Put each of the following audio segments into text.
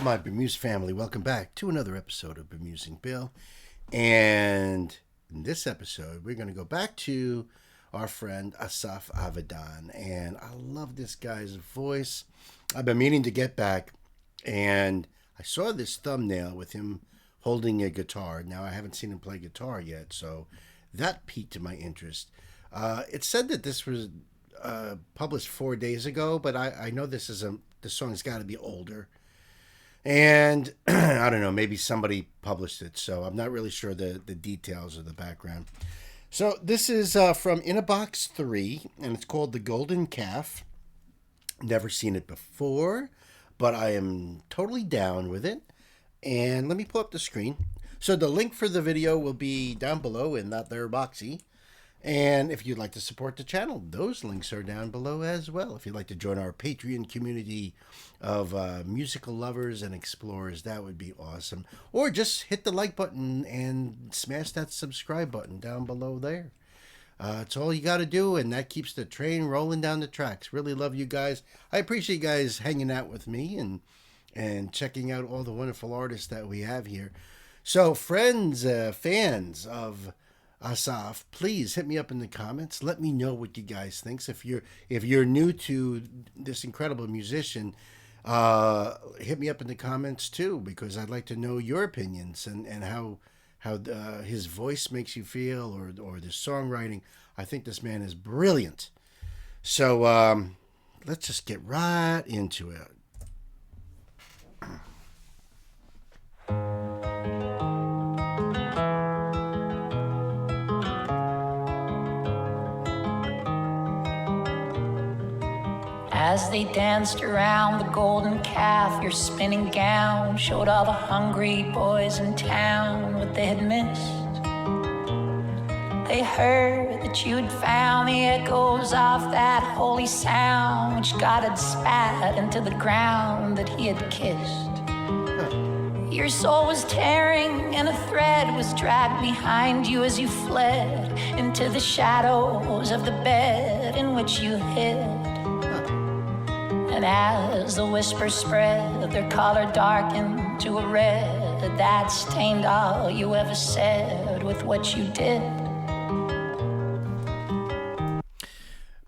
my Bemuse family, welcome back to another episode of Bemusing Bill. And in this episode, we're going to go back to our friend Asaf Avidan. And I love this guy's voice. I've been meaning to get back, and I saw this thumbnail with him holding a guitar. Now, I haven't seen him play guitar yet, so that piqued my interest. It said that this was published 4 days ago, but I know this song's got to be older. And I don't know, maybe somebody published it, so I'm not really sure the details of the background. So this is from In a Box 3, and it's called The Golden Calf. Never seen it before, but I am totally down with it. And let me pull up the screen. So the link for the video will be down below in that there boxy. And if you'd like to support the channel, those links are down below as well. If you'd like to join our Patreon community of musical lovers and explorers, that would be awesome. Or just hit the like button and smash that subscribe button down below there. It's all you got to do, and that keeps the train rolling down the tracks. Really love you guys. I appreciate you guys hanging out with me and checking out all the wonderful artists that we have here. So friends, fans of Asaf, please hit me up in the comments. Let me know what you guys think. If you're new to this incredible musician, hit me up in the comments too, because I'd like to know your opinions and how his voice makes you feel, or the songwriting. I think this man is brilliant. So let's just get right into it. As they danced around the golden calf, your spinning gown showed all the hungry boys in town what they had missed. They heard that you had found the echoes of that holy sound which God had spat into the ground that he had kissed. Your soul was tearing and a thread was dragged behind you as you fled into the shadows of the bed in which you hid. And as the whispers spread, their color darkened to a red that stained all you ever said with what you did.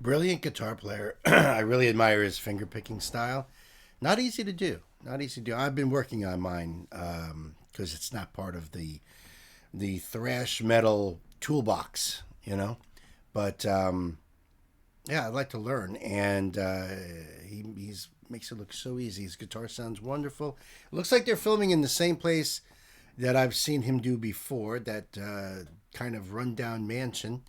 Brilliant guitar player. I really admire his finger-picking style. Not easy to do. Not easy to do. I've been working on mine because it's not part of the thrash metal toolbox, you know. But yeah, I'd like to learn, and he's makes it look so easy. His guitar sounds wonderful. It looks like they're filming in the same place that I've seen him do before, that kind of rundown mansion.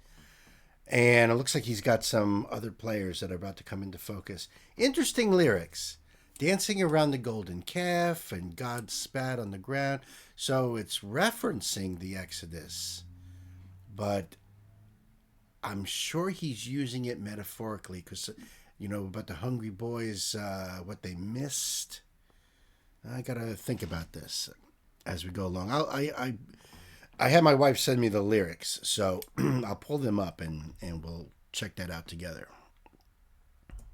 And it looks like he's got some other players that are about to come into focus. Interesting lyrics. Dancing around the golden calf and God spat on the ground. So it's referencing the Exodus. But I'm sure he's using it metaphorically because, you know, about the hungry boys, what they missed. I got to think about this as we go along. I had my wife send me the lyrics, so I'll pull them up and we'll check that out together.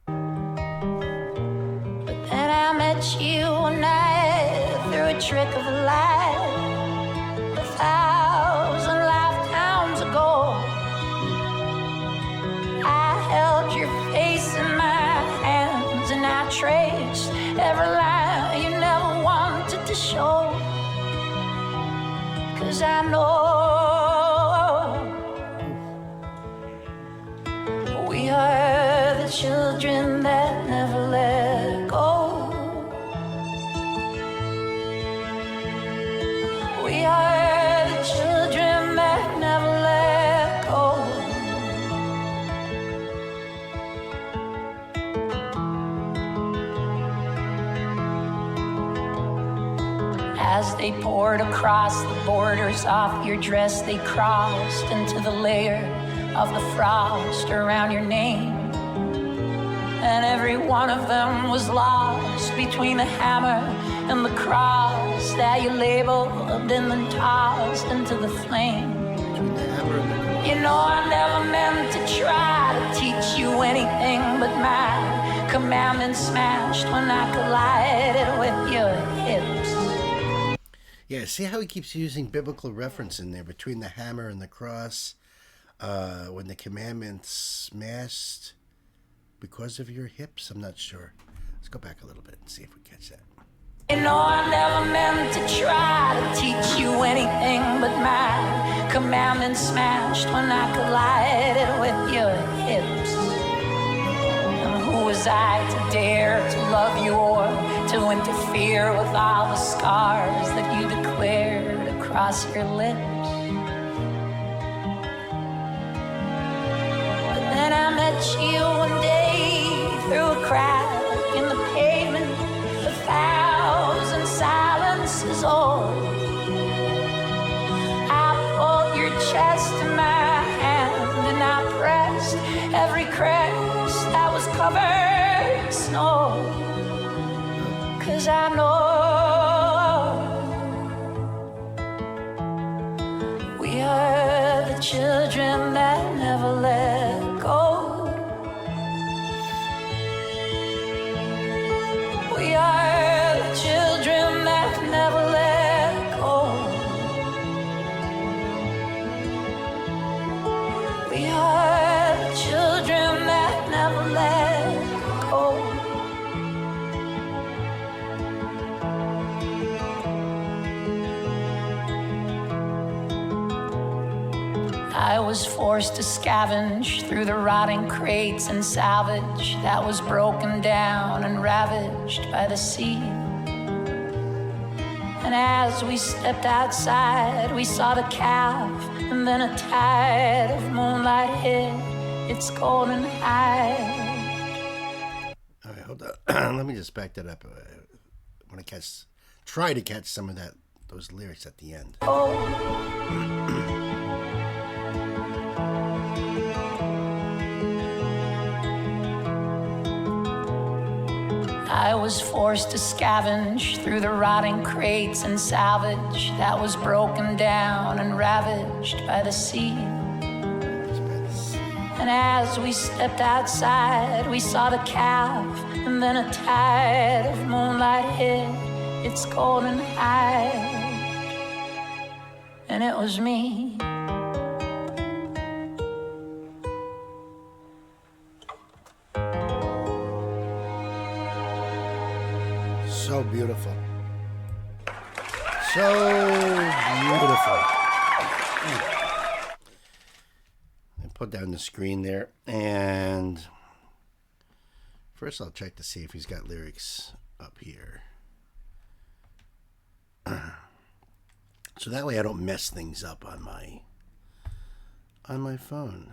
But then I met you one night through a trick of a lie, 1,000 lifetimes ago. I held your face in my hands and I traced every line you never wanted to show. 'Cause I know we are the children that never let go. We are the children that never let go. As they poured across the borders off your dress, they crossed into the layer of the frost around your name. And every one of them was lost between the hammer and the cross that you labeled and then tossed into the flame. You know I never meant to try to teach you anything but my commandment smashed when I collided with your hips. Yeah, see how he keeps using biblical reference in there between the hammer and the cross? When the commandments smashed because of your hips? I'm not sure. Let's go back a little bit and see if we catch that. You know I never meant to try to teach you anything but my commandments smashed when I collided with your hips. And who was I to dare to love you or to interfere with all the scars that you declared across your lips? But then I met you one day through a crack in the pavement. 1,000 silences old. I pulled your chest in my hand and I pressed every crest that was covered in snow. 'Cause I know we are the children that never let go. We are the children that never let go. We are the children that never let go. I was forced to scavenge through the rotting crates and salvage that was broken down and ravaged by the sea. And as we stepped outside, we saw the calf, and then a tide of moonlight hit its golden hide. All right, hold on. Let me just back that up. I want to try to catch some of those lyrics at the end. I was forced to scavenge through the rotting crates and salvage that was broken down and ravaged by the sea. And as we stepped outside, we saw the calf, and then a tide of moonlight hit its golden hide. And it was me. So beautiful. So beautiful. I put down the screen there, and first I'll check to see if he's got lyrics up here. So that way I don't mess things up on my phone.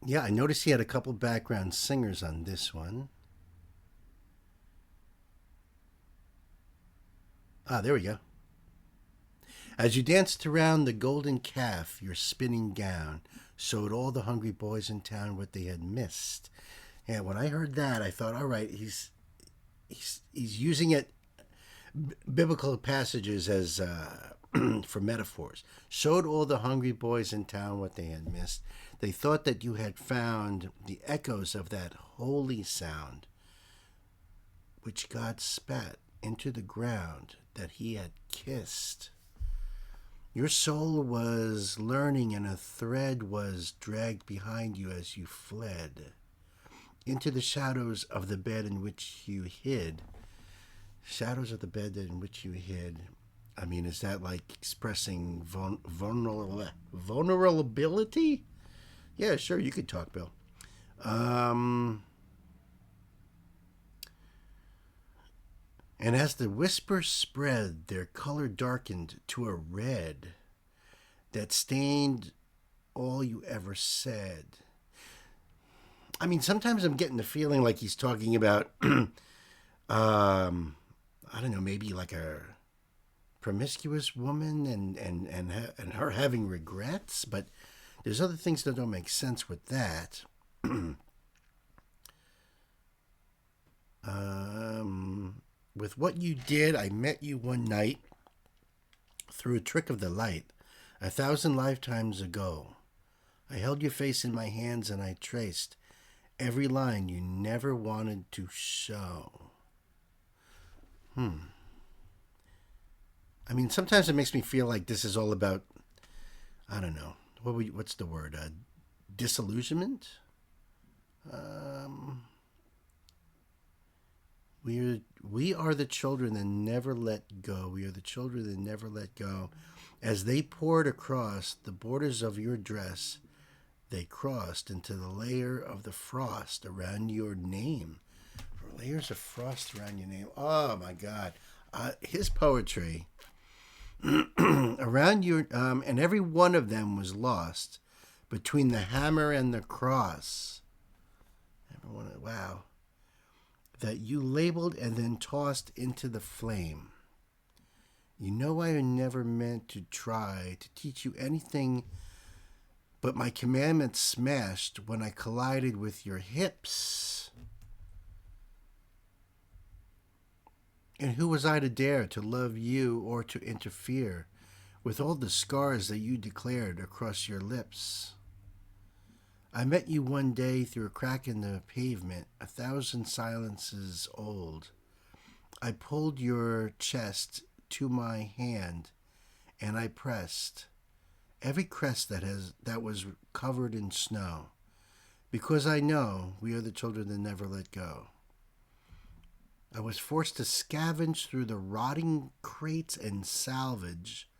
Yeah, I noticed he had a couple background singers on this one. There we go. As you danced around the golden calf, your spinning gown showed all the hungry boys in town what they had missed. And when I heard that, I thought, all right, he's using it, biblical passages as for metaphors. Showed all the hungry boys in town what they had missed. They thought that you had found the echoes of that holy sound which God spat into the ground that he had kissed. Your soul was learning, and a thread was dragged behind you as you fled into the shadows of the bed in which you hid. Shadows of the bed in which you hid. I mean, is that like expressing vulnerability? Yeah, sure, you could talk, Bill. And as the whisper spread, their color darkened to a red that stained all you ever said. I mean, sometimes I'm getting the feeling like he's talking about, I don't know, maybe like a promiscuous woman and her having regrets, but there's other things that don't make sense with that. With what you did, I met you one night through a trick of the light 1,000 lifetimes ago. I held your face in my hands and I traced every line you never wanted to show. I mean, sometimes it makes me feel like this is all about, I don't know, what's the word? Disillusionment? We are the children that never let go. We are the children that never let go. As they poured across the borders of your dress, they crossed into the layer of the frost around your name. Layers of frost around your name. Oh my God. His poetry around your and every one of them was lost between the hammer and the cross. Everyone, wow. That you labeled and then tossed into the flame. You know I never meant to try to teach you anything, but my commandments smashed when I collided with your hips. And who was I to dare to love you or to interfere with all the scars that you declared across your lips? I met you one day through a crack in the pavement, 1,000 silences old. I pulled your chest to my hand, and I pressed every crest that was covered in snow, because I know we are the children that never let go. I was forced to scavenge through the rotting crates and salvage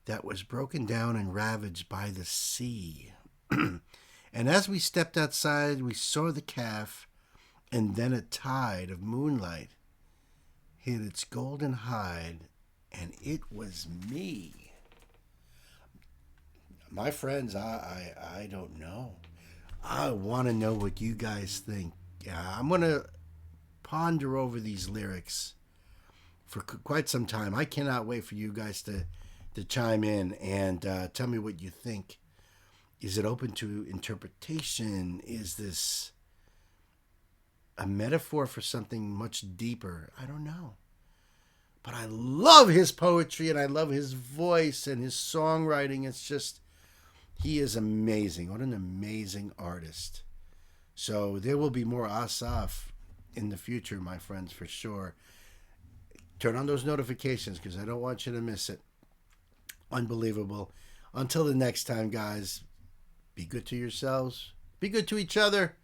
that was broken down and ravaged by the sea. And as we stepped outside, we saw the calf, and then a tide of moonlight hid its golden hide, and it was me. My friends, I don't know. I want to know what you guys think. I'm going to ponder over these lyrics for quite some time. I cannot wait for you guys to chime in and tell me what you think. Is it open to interpretation? Is this a metaphor for something much deeper? I don't know. But I love his poetry and I love his voice and his songwriting. It's just, he is amazing. What an amazing artist. So there will be more Asaf in the future, my friends, for sure. Turn on those notifications because I don't want you to miss it. Unbelievable. Until the next time, guys, be good to yourselves, be good to each other,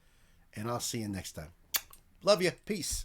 and I'll see you next time. Love you. Peace.